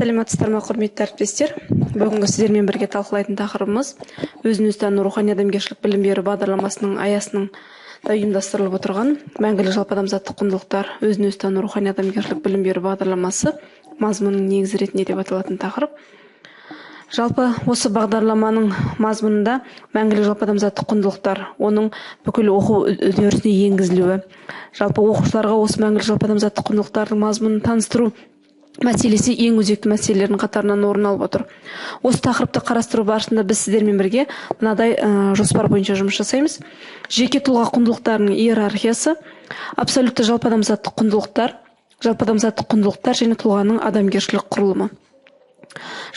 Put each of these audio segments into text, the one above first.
Сәлеметсіздер ме, құрметті әріптестер? Бүгінгі сіздермен бірге талқылайтын тақырыбымыз өзін-өзі тану рухани адамгершілік білім беру бағдарламасының аясында ұйымдастырылып отырған мәңгілік жалпы адамзаттық құндылықтар өзін-өзі тану рухани адамгершілік білім беру бағдарламасы мазмұнының негізі ретінде деп аталатын тақырып. Жалпы осы бағдарламаның мазмұнында мәңгілік жалпы адамзаттық құндылықтар, оның бүкіл оқу үдерісіне енгізілуі, жалпы оқушыларға осы мәңгілік жалпы адамзаттық құндылықтардың мазмұнын таныстыру мәселесі ең өзекті мәселелердің қатарынан орын алып отыр. Осы тақырыпты қарастыру барысында біз сіздермен бірге мынадай жоспар бойынша жұмыс жасаймыз. Жеке тұлға құндылықтарының иерархиясы, абсолютті жалпы адамзаттық құндылықтар және тұлғаның адамгершілік құрылымы.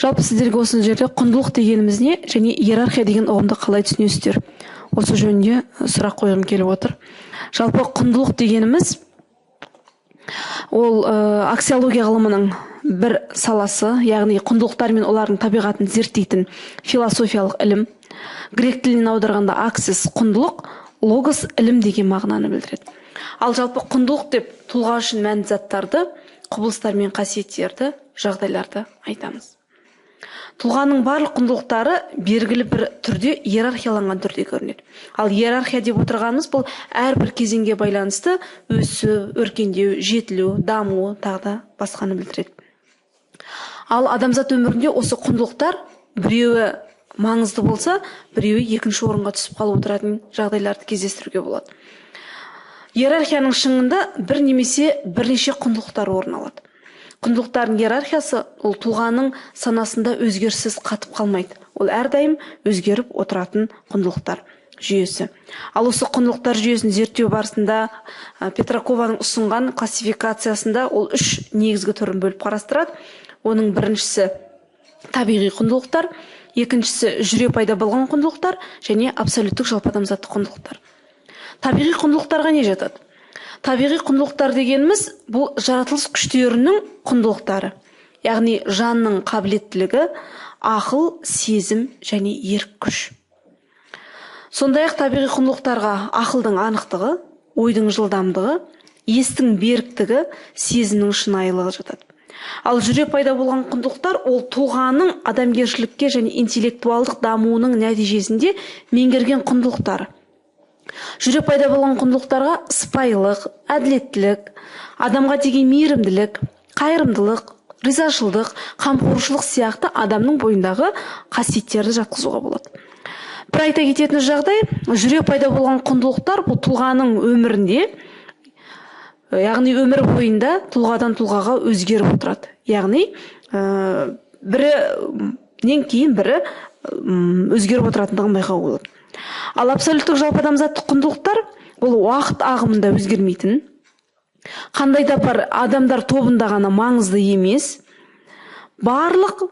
Жалпы сіздерге осы жерде құндылық дегеніміз не және иерархия деген ұғымды қалай түсінесіздер? Осы жөнінде сұрақ қойғым келіп отыр. Жалпы құндылық дегеніміз ол аксиология ғылымының бір саласы, яғни құндылықтар мен олардың табиғатын зерттейтін философиялық ілім. Грек тілінен аударғанда аксис құндылық, логос ілім деген мағынаны білдіреді. Ал жалпы құндылық деп тұлға үшін мәнді заттарды, құбылыстар мен қасиеттерді, жағдайларды айтамыз. Тұлғаның барлық құндылықтары белгілі бір түрде иерархияланған түрде көрінеді. Ал иерархия деп отырғанымыз бұл әрбір кезеңге байланысты өсу, өркендеу, жетілу, даму, тағы да басқаны білдіреді. Ал адамзат өмірінде осы құндылықтар біреуі маңызды болса, біреуі екінші орынға түсіп қалып отыратын жағдайларды кездестіруге болады. Иерархияның шыңында бір немесе бірнеше құндылықтар орын алады. Құндылықтардың иерархиясы ол тұлғаның санасында өзгеріссіз қатып қалмайды. Ол әрдайым өзгеріп отыратын құндылықтар жүйесі. Ал осы құндылықтар жүйесін зерттеу барысында Петракованың ұсынған классификациясында ол үш негізгі түрін бөліп қарастырады. Оның біріншісі табиғи құндылықтар, екіншісі жүре пайда болған құндылықтар және абсолюттік жалпы адамзаттық құндылықтар. Табиғи құндылықтарға не жатады? Табиғи құндылықтар дегеніміз бұл жаратылыс күштерінің құндылықтары. Яғни жанның қабілеттілігі, ақыл, сезім және ерік күш. Сондай-ақ табиғи құндылықтарға ақылдың анықтығы, ойдың жылдамдығы, естің беріктігі, сезімнің шынайылығы жатады. Ал жүре пайда болған құндылықтар ол тұлғаның адамгершілікке және интеллектуалдық дамуының нәтижесінде меңгерген құндылықтары. Жүре пайда болған құндылықтарға сыпайылық, әділеттілік, адамға деген мейірімділік, қайырымдылық, ризашылдық, қамқоршылық сияқты адамның бойындағы қасиеттерді жатқызуға болады. Бір айта кететін жағдай, жүре пайда болған құндылықтар бұл тұлғаның өмірінде, яғни өмір бойында тұлғадан тұлғаға өзгеріп отырады. Яғни бірінен кейін бірі өзгеріп отыратындығын байқауға болады. Ал абсолюттік жалпы адамзаттық құндылықтар бұл уақыт ағымында өзгермейтін, қандай да бір адамдар тобында ғана маңызды емес, барлық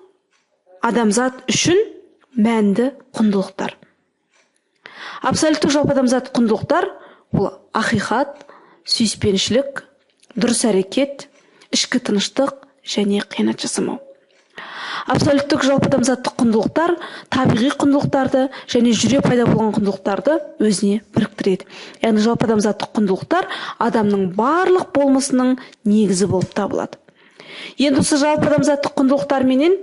адамзат үшін мәнді құндылықтар. Абсолюттік жалпы адамзаттық құндылықтар бұл ақиқат, сүйіспеншілік, дұрыс әрекет, ішкі тыныштық және қиянат жасамау. Абсолюттік жалпы адамзаттық құндылықтар табиғи құндылықтарды және жүре пайда болған құндылықтарды өзіне біріктіреді. Яғни жалпы адамзаттық құндылықтар адамның барлық болмысының негізі болып табылады. Енді осы жалпы адамзаттық құндылықтар менен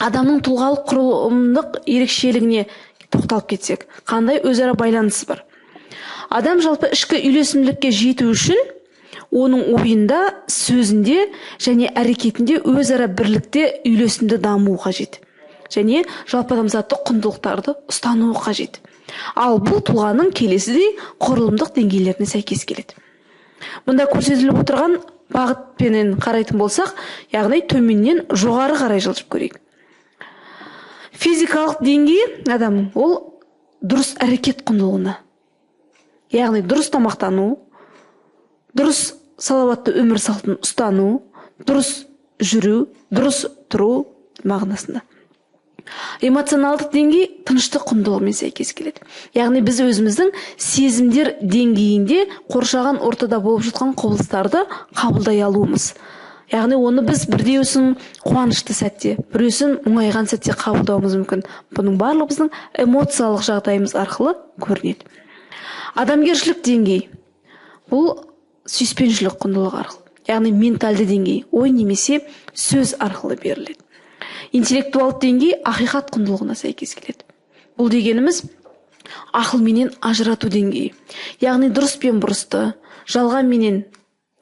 адамның тұлғалық құрылымдық ерекшелігіне тоқталып кетсек, қандай өзара байланысы бар? Адам жалпы ішкі үйлесімділікке жету үшін оның ойында, сөзінде және әрекетінде өзара бірлікте үйлесімді дамуы қажет. Және жалпы адамзаттық құндылықтарды ұстануы қажет. Ал бұл тұлғаның келесідей құрылымдық деңгейлеріне сәйкес келеді. Мұнда көрсетіліп отырған бағытпенен қарайтын болсақ, яғни төменнен жоғары қарай жылжып көрейік. Физикалық деңгей адам ол дұрыс әрекет құндылығына. Яғни дұрыс тамақтану, дұрыс салауатты өмір салтын ұстану, дұрыс жүру, дұрыс тұру мағынасында. Эмоционалдық деңгей тыныштық құндылығымен сәйкес келеді. Яғни біз өзіміздің сезімдер деңгейінде қоршаған ортада болып жатқан құбылыстарды қабылдай алуымыз. Яғни оны біз бірдеусін қуанышты сәтте, біреусін мұңайған сәтте қабылдауымыз мүмкін. Бұның барлығы біздің эмоциялық жағдайымыз арқылы көрінеді. Адамгершілік деңгей бұл сүйіспеншілік құндылығы арқылы. Яғни менталды деңгей ой немесе сөз арқылы беріледі. Интеллектуалдық деңгей ақиқат құндылығына сәйкес келеді. Бұл дегеніміз ақыл менен ажырату деңгейі. Яғни дұрыс пен бұрысты, жалған менен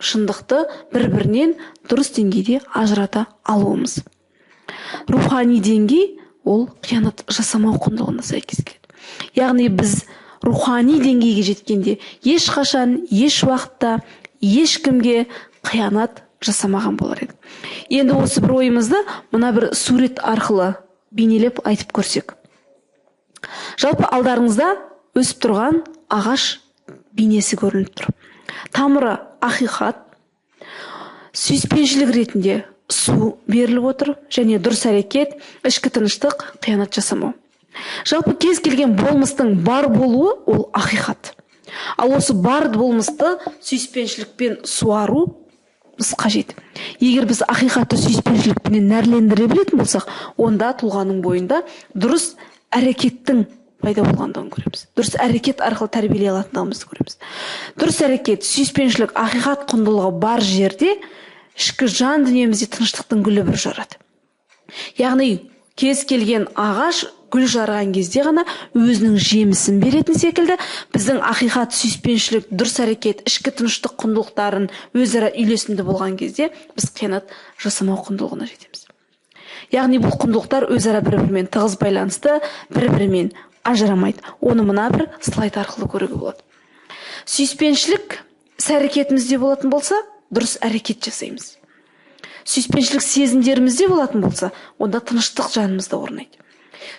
шындықты бір-бірінен дұрыс деңгейде ажырата алуымыз. Рухани деңгей ол қиянат жасамау құндылығына сәйкес келеді. Яғни біз рухани деңгейге жеткенде ешқашан, еш уақытта ешкімге қиянат жасамаған болар еді. Енді осы бір ойымызды мына бір сурет арқылы бейнелеп айтып көрсек. Жалпы алдарыңызда өсіп тұрған ағаш бейнесі көрініп тұр. Тамыры ақиқат, сүйіспеншілік ретінде су беріліп отыр, және дұрыс әрекет, ішкі тыныштық, қиянат жасамау. Жалпы кез келген болмыстың бар болуы ол ақиқат. Ал осы бар болмысты сүйіспеншілікпен суару біз қажет. Егер біз ақиқатты сүйіспеншілікпен нәрлендіре білетін болсақ, онда тұлғаның бойында дұрыс әрекеттің пайда болғандығын көреміз. Дұрыс әрекет арқылы тәрбиелей алатындығымызды көреміз. Дұрыс әрекет, сүйіспеншілік, ақиқат құндылығы бар жерде ішкі жан дүниемізде тыныштықтың гүлі бір жарады. Яғни кез келген ағаш гүл жарған кезде ғана өзінің жемісін беретін секілді, біздің ақиқат, сүйіспеншілік, дұрыс әрекет, ішкі тыныштық құндылықтарын өзара үйлесімді болған кезде біз қиянат жасамау құндылығына жетеміз. Яғни бұл құндылықтар өзара бір-бірімен тығыз байланысты, бір-бірімен ажырамайды. Оны мына бір слайд арқылы көруге болады. Сүйіспеншілік іс-әрекетімізде болатын болса, дұрыс әрекет жасаймыз. Сүйіспеншілік сезімдерімізде болатын болса, онда тыныштық жанымызда орнайды.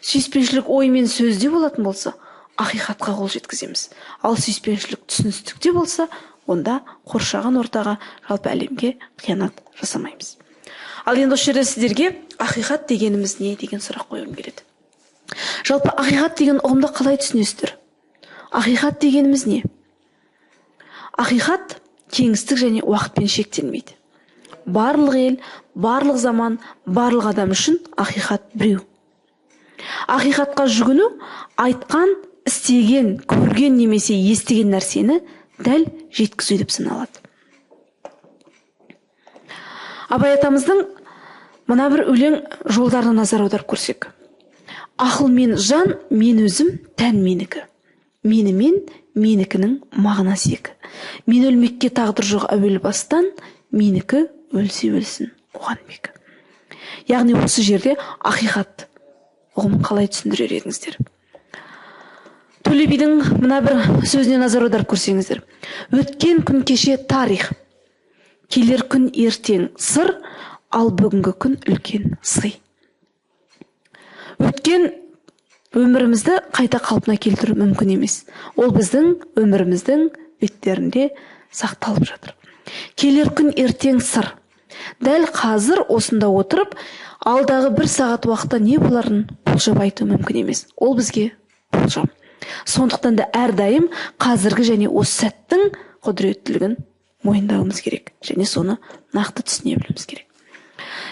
Сүйіспеншілік ой мен сөзде болатын болса, ақиқатқа қол жеткіземіз. Ал сүйіспеншілік түсіністікте болса, онда қоршаған ортаға, жалпы әлемге қиянат жасамаймыз. Ал енді осы жерде сіздерге ақиқат дегеніміз не деген сұрақ қойғым келеді. Жалпы ақиқат деген ұғымды қалай түсінесіздер? Ақиқат дегеніміз не? Ақиқат кеңістік және уақытпен шектелмейді. Барлық ел, барлық заман, барлық адам үшін ақиқат біреу. Ақиқатқа жүгіну айтқан, істеген, көрген немесе естіген нәрсені дәл жеткізу деп саналады. Абай атамыздың мына бір өлең жолдарына назар аударып көрсек. Ақыл мен жан, мен өзім, тән менікі. Мені мен, менікінің мағынасы екі. Мен өлмекке тағдыр жоқ әуел бастан, менікі өлсе өлсін, оған бекі. Яғни осы жерде ақиқат ұғымын қалай түсіндірер едіңіздер? Төле бидің мына бір сөзіне назар аударып көрсеңіздер. Өткен күн кеше тарих, келер күн ертең сыр, ал бүгінгі күн үлкен сый. Өткен өмірімізді қайта қалпына келтіру мүмкін емес. Ол біздің өміріміздің беттерінде сақталып жатыр. Келер күн ертең сыр. Дәл қазір осында отырып, алдағы бір сағат уақытта не боларын болжап айту мүмкін емес. Ол бізге болжам. Сондықтан да әрдайым қазіргі және осы сәттің құдіреттілігін мойындауымыз керек. Және соны нақты түсіне білуіміз керек.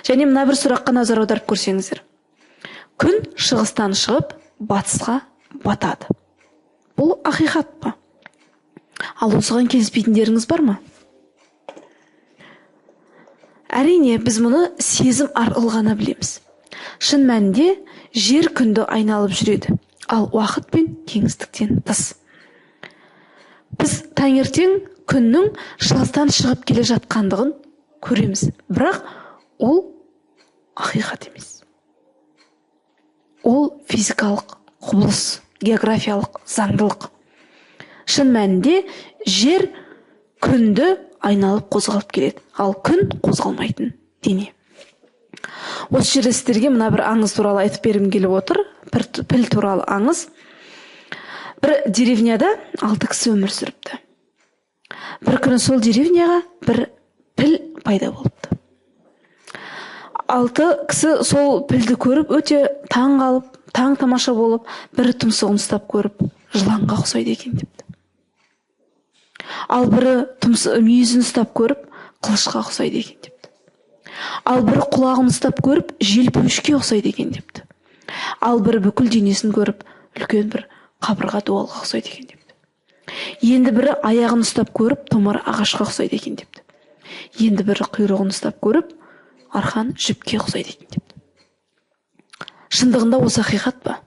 Және мына бір сұраққа назар аударып көрсеңіздер. Күн шығыстан шығып, батысқа батады. Бұл ақиқат па? Ал осыған келіспейтіндеріңіз бар ма? Әрине, біз мұны сезім арқылы ғана білеміз. Шын мәнінде жер күнді айналып жүреді, ал уақыт пен кеңістіктен тыс. Біз таңертең күннің шығыстан шығып келе жатқандығын көреміз, бірақ ол ақиқат емес. Ол физикалық құбылыс, географиялық заңдылық. Шын мәнінде жер күнді айналып қозғалып келеді, ал күн қозғалмайтын дене. Осы жерде сіздерге мына бір аңыз туралы айтып бергім келіп отыр. Піл туралы аңыз. Бір деревняда 6 кісі өмір сүріпті. Бір күні сол деревняға бір піл пайда болыпты. 6 кісі сол пілді көріп, өте таң қалып, таң тамаша болып, бірі тұмсығын ұстап көріп, жыланға ұқсайды екен депті. Ал бірі мүйізін ұстап көріп, қылышқа ұқсайды екен депті. Ал бірі құлағын ұстап көріп, желпуішке ұқсайды екен депті. Ал бірі бүкіл денесін көріп, үлкен бір қабырға дуалға ұқсайды екен депті. Енді бірі аяғын ұстап көріп, томар ағашқа ұқсайды екен депті. Енді бірі құйрығын ұстап көріп, арқан жіпке ұқсайды екен депті. Шындығында осы ақиқат па?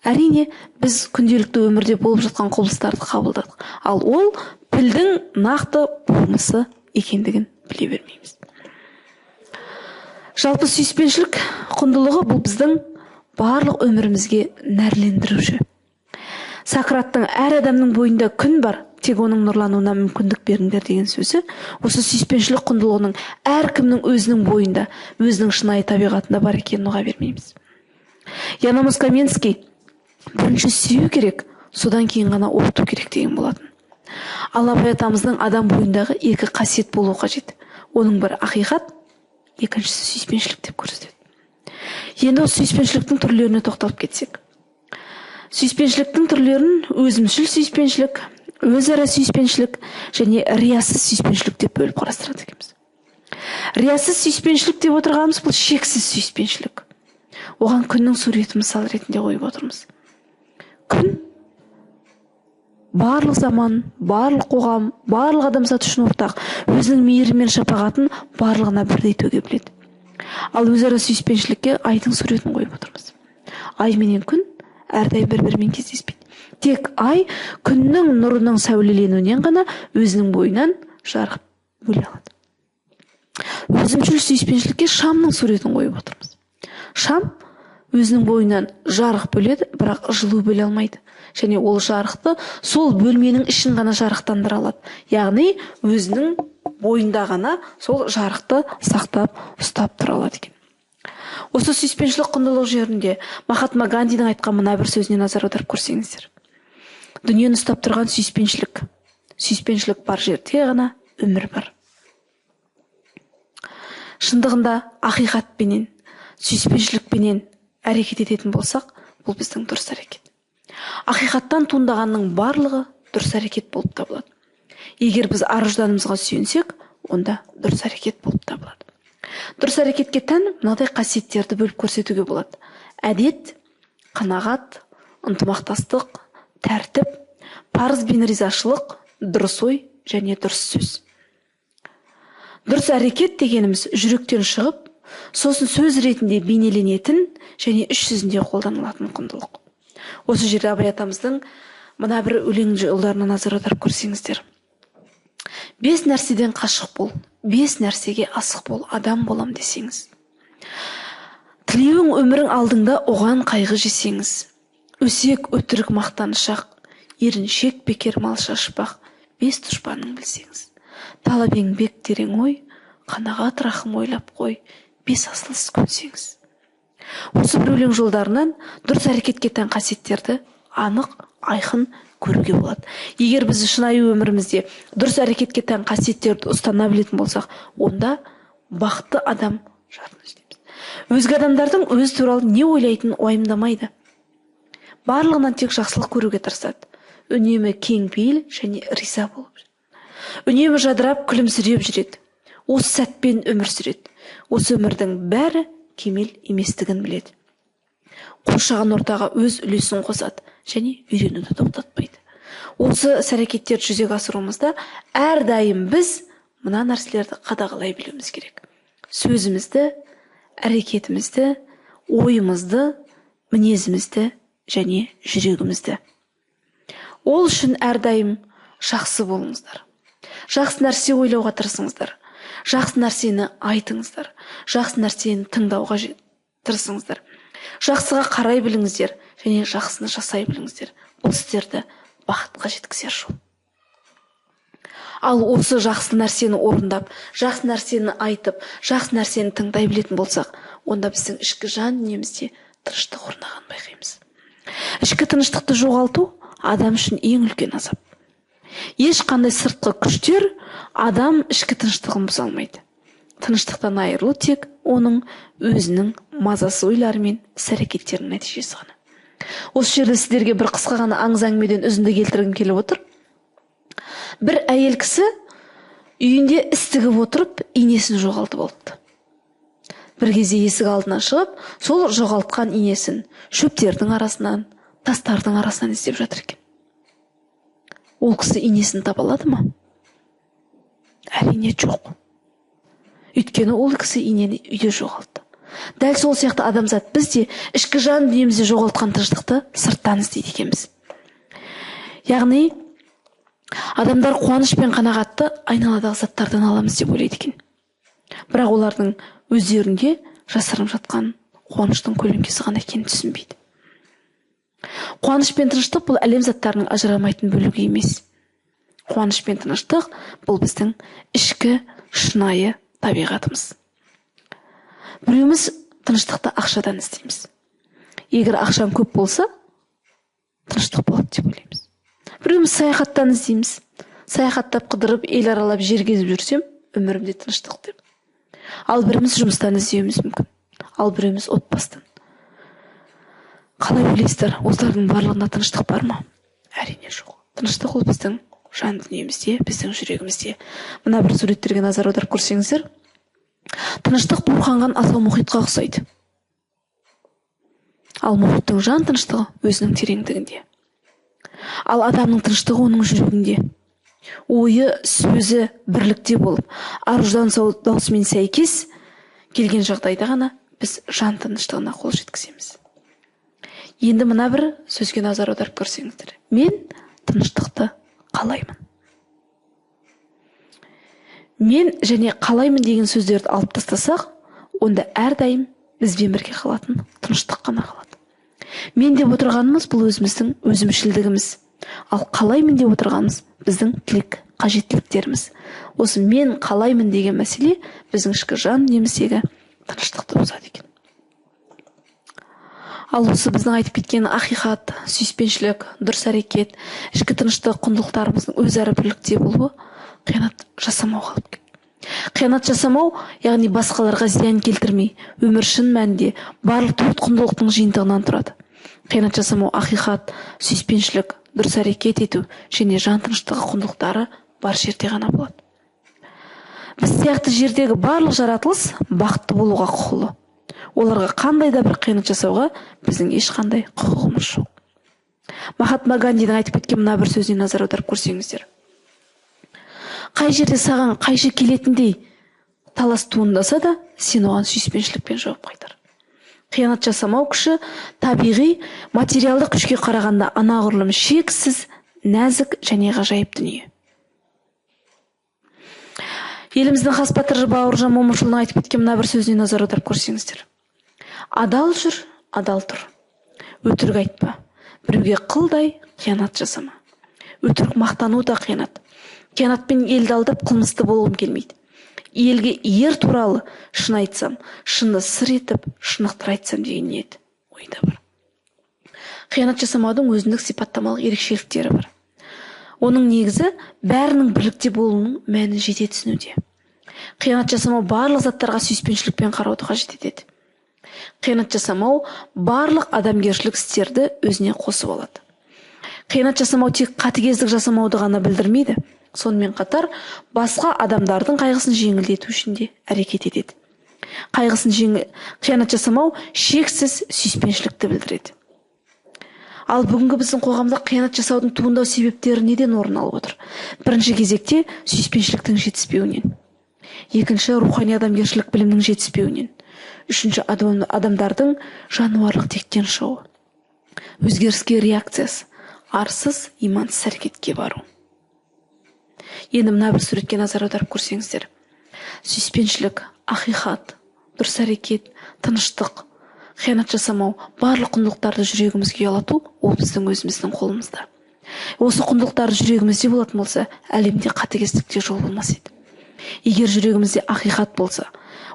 Әрине, біз күнделікті өмірде болып жатқан құбылыстарды қабылдадық. Ал ол пілдің нақты болмысы екендігін біле бермейміз. Жалпы сүйіспеншілік құндылығы бұл біздің барлық өмірімізге нәрлендіруші. Сократтың әр адамның бойында күн бар, тек оның нұрлануына мүмкіндік беріңдер деген сөзі, осы сүйіспеншілік құндылығының әркімнің өзінің бойында, өзінің шынайы табиғатында бар екенін ұға бермейміз. Яномус Каменский бірінші сүю керек, содан кейін ғана оқыту керек деген болатын. Ал Абай атамыздың адам бойындағы екі қасиет болу қажет. Оның бір ақиқат, екіншісі сүйіспеншілік деп көрсетеді. Енді осы сүйіспеншіліктің түрлеріне тоқталып кетсек. Сүйіспеншіліктің түрлерін өзімшіл сүйіспеншілік, өзара сүйіспеншілік және риясыз сүйіспеншілік деп бөліп қарастырады екенбіз. Риясыз сүйіспеншілік деп отырғанымыз бұл шексіз сүйіспеншілік. Оған күннің суреті мысал ретінде қойып отырмыз. Күн барлық заман, барлық қоғам, барлық адамзат үшін ортақ, өзінің мейірі мен шапағатын барлығына бірдей төге біледі. Ал өзара сүйіспеншілікке айдың суретін қойып отырмыз. Ай менен күн әрдайым бір-бірімен кездеспейді. Тек ай күннің нұрының сәулеленуінен ғана өзінің бойынан жарық бөле алады. Өзімшіл сүйіспеншілікке шамның суретін қойып отырмыз. Шам өзінің бойынан жарық бөледі, бірақ жылу бөле алмайды. Және ол жарықты сол бөлменің ішін ғана жарықтандыра алады. Яғни өзінің бойында ғана сол жарықты сақтап, ұстап тұра алады екен. Осы сүйіспеншілік құндылық жерінде Махатма Гандидің айтқан мына бір сөзіне назар аударып көрсеңіздер. Дүниені ұстап тұрған сүйіспеншілік. Сүйіспеншілік бар жерде ғана өмір бар. Шындығында ақиқатпенен, сүйіспеншілікпенен әрекет ететін болсақ, бұл біздің дұрыс әрекет. Ақиқаттан туындағанның барлығы дұрыс әрекет болып табылады. Егер біз ар-ұжданымызға сүйенсек, онда дұрыс әрекет болып табылады. Дұрыс әрекетке тән мынадай қасиеттерді бөліп көрсетуге болады. Әдет, қанағат, ынтымақтастық, тәртіп, парыз бен ризашылық, дұрыс ой және дұрыс сөз. Дұрыс әрекет дегеніміз жүректен шығып, сосын сөз ретінде бейнеленетін және іс жүзінде қолданылатын құндылық. Осы жерде Абай атамыздың мына бір өлең жолдарына назар аударып көрсеңіздер. 5 нәрседен қашық бол, 5 нәрсеге асық бол, адам болам десеңіз. Тілеуің өмірің алдыңда оған қайғы жесеңіз. Өсек өтірік мақтанышақ, еріншек бекер мал шашпақ, 5 дұшпанын білсеңіз. Талап еңбек терең ой, қанағат рахым ойлап қой, 5 асыл іс көнсеңіз. Осы бір өлең жолдарынан дұрыс әрекетке тән қасиеттерді анық, айқын көруге болады. Егер біз шынайы өмірімізде дұрыс әрекетке тән қасиеттерді ұстана білетін болсақ, онда бақытты адам жатын іздейміз. Өзге адамдардың өз туралы не ойлайтынын уайымдамайды. Барлығынан тек жақсылық көруге тырысады. Үнемі кең пейіл және риза болып жүреді. Үнемі жадырап, күлімсіреп жүреді. Осы сәтпен өмір сүреді. Осы өмірдің бәрі кемел еместігін біледі. Қоршаған ортаға өз үлесін қосады және үйренуді тоқтатпайды. Осы іс-әрекеттерді жүзеге асыруымызда әрдайым біз мына нәрселерді қадағалай білуіміз керек. Сөзімізді, әрекетімізді, ойымызды, мінезімізді және жүрегімізді. Ол үшін әрдайым жақсы болыңыздар. Жақсы нәрсе ойлауға тырысыңыздар. Жақсы нәрсені айтыңыздар. Жақсы нәрсені тыңдауға тырысыңыздар. Жақсыға қарай біліңіздер және жақсыны жасай біліңіздер. Бұл сіздерді бақытқа жеткізер жол. Ал осы жақсы нәрсені орындап, жақсы нәрсені айтып, жақсы нәрсені тыңдай білетін болсақ, онда біздің ішкі жан дүниемізде тыныштық орнағанын байқаймыз. Ішкі тыныштықты жоғалту адам үшін ең үлкен азап. Ешқандай сыртқы күштер адам ішкі тыныштығын бұза алмайды. Тыныштықтан айырылу тек оның өзінің мазасыз ойлары мен іс-әрекеттерінің нәтижесі ғана. Осы жерде сіздерге бір қысқа ғана аңыз әңгімеден үзінді келтіргім келіп отыр. Бір әйел кісі үйінде іс тігіп отырып, инесін жоғалтып алыпты. Бір кезде есік алдына шығып, сол жоғалтқан инесін шөптердің арасынан, тастардың арасынан іздеп жатыр екен. Ол кісі инесін таба алады ма? Әрине жоқ. Өйткені ол кісі инені үйде жоғалтты. Дәл сол сияқты адамзат біз де ішкі жан дүниемізде жоғалтқан тыныштықты сырттан іздейді екенбіз. Яғни адамдар қуаныш пен қанағатты айналадағы заттардан аламыз деп ойлайды екен. Бірақ олардың өздерінде жасырынып жатқан қуаныштың көлеңкесі ғана екенін түсінбейді. Қуаныш пен тыныштық бұл әлем заттарының ажырамайтын бөлігі емес. Қуаныш пен тыныштық бұл біздің ішкі шынайы табиғатымыз. Біреуміз тыныштықты ақшадан іздейміз. Егер ақшаң көп болса, тыныштық болады деп ойлаймыз. Біреуміз саяхаттан іздейміз. Саяхаттап қыдырып, ел аралап, жер кезіп жүрсем, өмірімде тыныштық деп. Ал біріміз жұмыстан іздеуіміз мүмкін. Ал біреуміз отбасыдан. Қалай ойлайсыздар, осылардың барлығында тыныштық бар ма? Әрине жоқ. Тыныштық ол біздің жан дүниемізде, біздің жүрегімізде. Мына бір суреттерге назар аударып көрсеңіздер, тыныштық буырқанған асау мұхитқа ұқсайды. Ал мұхиттың жан тыныштығы өзінің тереңдігінде. Ал адамның тыныштығы оның жүрегінде. Ойы, сөзі бірлікте болып, ар-жан даусымен сәйкес келген жағдайда ғана біз жан тыныштығына қол жеткіземіз. Енді мына бір сөзге назар аударып көрсеңіздер. Мен тыныштықты қалаймын. Мен және қалаймын деген сөздерді алып тастасақ, онда әрдайым бізбен бірге қалатын тыныштық қана қалады. Мен деп отырғанымыз бұл өзіміздің өзімшілдігіміз. Ал қалаймын деп отырғанымыз біздің тілек, қажеттіліктеріміз. Осы мен қалаймын деген мәселе біздің ішкі жан дүниеміздегі тыныштықты бұзады екен. Ал осы біздің айтып кеткен ақиқат, сүйіспеншілік, дұрыс әрекет, ішкі тыныштық, құндылықтарымыздың өзара бірлікте болуы қиянат жасамауға алып келеді. Қиянат жасамау, яғни басқаларға зиян келтірмей, өмір шын мәнінде барлық төрт құндылықтың жиынтығынан тұрады. Қиянат жасамау ақиқат, сүйіспеншілік, дұрыс әрекет ету және жан тыныштығы құндылықтары бар жерде ғана болады. Біз сияқты жердегі барлық жаратылыс бақытты болуға құқылы. Оларға қандай да бір қиянат жасауға біздің ешқандай құқығымыз жоқ. Махатма Гандидің айтып кеткен мына бір сөзіне назар аударып көрсеңіздер. Қай жерде саған қайшы келетіндей талас туындаса да, сен оған сүйіспеншілікпен жауап қайтар. Қиянат жасамау күші табиғи, материалдық күшке қарағанда анағұрлым шексіз, нәзік және ғажайып дүние. Еліміздің хас батыры Бауыржан Момышұлының айтып кеткен мына бір сөзіне назар аударып көрсеңіздер. Адал жүр, адал тұр. Өтірік айтпа. Біреуге қылдай қиянат жасама. Өтірік мақтану да қиянат. Қиянатпен елді алдап қылмысты болғым келмейді. Елге ер туралы шын айтсам, шынды сыр етіп, шынықтыр айтсам деген ниет ойда бар. Қиянат жасамаудың өзіндік сипаттамалық ерекшеліктері бар. Оның негізі бәрінің бірлікте болуының мәнін жете түсінуде. Қиянат жасамау барлық заттарға сүйіспеншілікпен қарауды қажет етеді. Қиянат жасамау барлық адамгершілік істерді өзіне қосып алады. Қиянат жасамау тек қатыгездік жасамауды ғана білдірмейді, сонымен қатар басқа адамдардың қайғысын жеңілдету үшін де әрекет етеді. Қиянат жасамау шексіз сүйіспеншілікті білдіреді. Ал бүгінгі біздің қоғамда қиянат жасаудың туындау себептері неден орын алып отыр? Бірінші кезекте сүйіспеншіліктің жетіспеуінен. Екінші рухани адамгершілік білімнің жетіспеуінен. Үшінші адамдардың жануарлық тектен шығуы. Өзгеріске реакциясы, арсыз, имансыз әрекетке бару. Енді мына бір суретке назар аударып көрсеңіздер. Сүйіспеншілік, ақиқат, дұрыс әрекет, тыныштық, қиянат жасамау, барлық құндылықтарды жүрегімізге ұялату, ол біздің өзіміздің қолымызда. Осы құндылықтар жүрегімізде болатын болса, әлемде қатыгездікке жол болмас еді. Егер жүрегімізде ақиқат болса,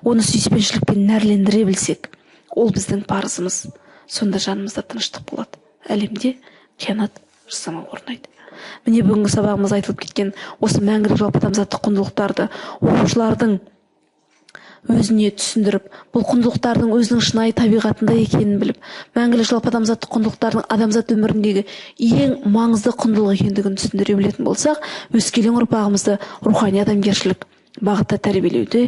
оны сүйіспеншілікпен нәрлендіре білсек, ол біздің парызымыз. Сонда жанымызда тыныштық болады. Әлемде қиянат жасамау орнайды. Міне бүгінгі сабағымыз айтылып кеткен осы мәңгілік жалпы адамзаттық құндылықтарды оқушылардың өзіне түсіндіріп, бұл құндылықтардың өзінің шынайы табиғатында екенін біліп, мәңгілік жалпы адамзаттық құндылықтардың адамзат өміріндегі ең маңызды құндылық екендігін түсіндіре білетін болсақ, өскелең ұрпағымызды рухани адамгершілік бағытта тәрбиелеуде